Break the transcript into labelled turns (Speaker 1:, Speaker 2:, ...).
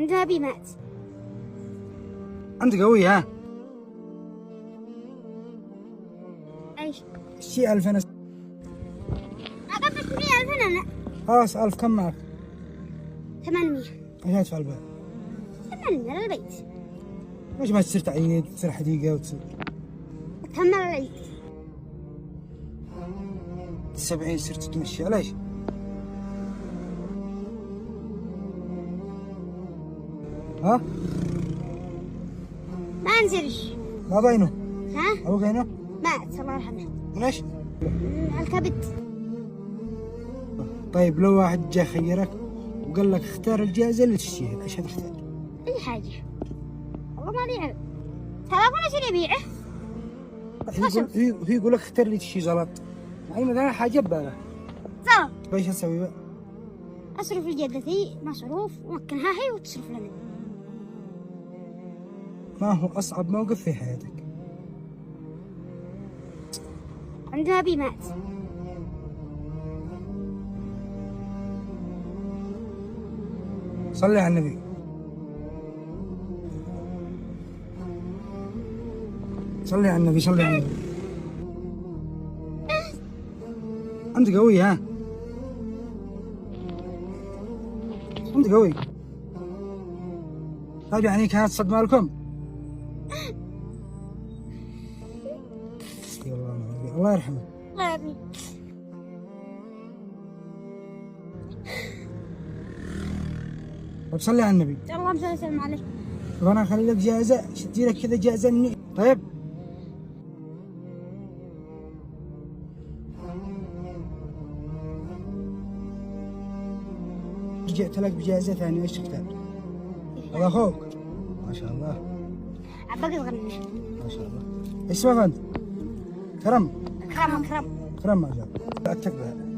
Speaker 1: عنده أبي مات.
Speaker 2: أنت قوي ها؟
Speaker 1: ايش؟
Speaker 2: الشيء 2000
Speaker 1: أقبل 100,000 أنا.
Speaker 2: خلاص 1000 كم معك؟
Speaker 1: 800.
Speaker 2: ايش هدفع البيت؟
Speaker 1: 800 للبيت.
Speaker 2: ليش ما تصير تعيد تصير حديقة وتصير
Speaker 1: أكمل العيد.
Speaker 2: 70 صرت تمشي ليش؟ ها؟
Speaker 1: ما انزلش.
Speaker 2: بابا اينو؟
Speaker 1: ها؟
Speaker 2: ابوك اينو؟
Speaker 1: مات الله يرحمه.
Speaker 2: ليش؟
Speaker 1: على الكبد.
Speaker 2: طيب لو واحد جاء خيرك وقال لك اختار الجائزة اللي تشتريها ايش هتختار؟
Speaker 1: أي حاجة. والله ما لي علم. تلفون ايش اللي يبيعه؟
Speaker 2: هي يقول لك اختار لي شيء غلط. يعني مثلا حاجة ببالك.
Speaker 1: زلط.
Speaker 2: ايش اسوي بقى؟
Speaker 1: أصرف لجدتي مصروف ومكنها هي وتصرف لنا.
Speaker 2: ما هو أصعب موقف في حياتك؟
Speaker 1: عنده أبي مات.
Speaker 2: صلي على النبي. صلي على النبي صلي على النبي. أنت قوي ها؟ أنت قوي. طيب يعني كانت صدمة لكم؟ الله يرحمه.
Speaker 1: الله يبني.
Speaker 2: طيب صلي على النبي.
Speaker 1: اللهم صل وسلم عليه.
Speaker 2: طيب أنا أخلي لك جائزة تدي لك كذا جائزة مني. طيب جئت لك بجائزة ثانية ايش تختار؟ هذا أخوك ما شاء الله.
Speaker 1: عباك صغنن.
Speaker 2: ما شاء الله. ايش اسمك أنت؟ كرم.
Speaker 1: كرم.
Speaker 2: كرم ما شاء الله. لا تكبر.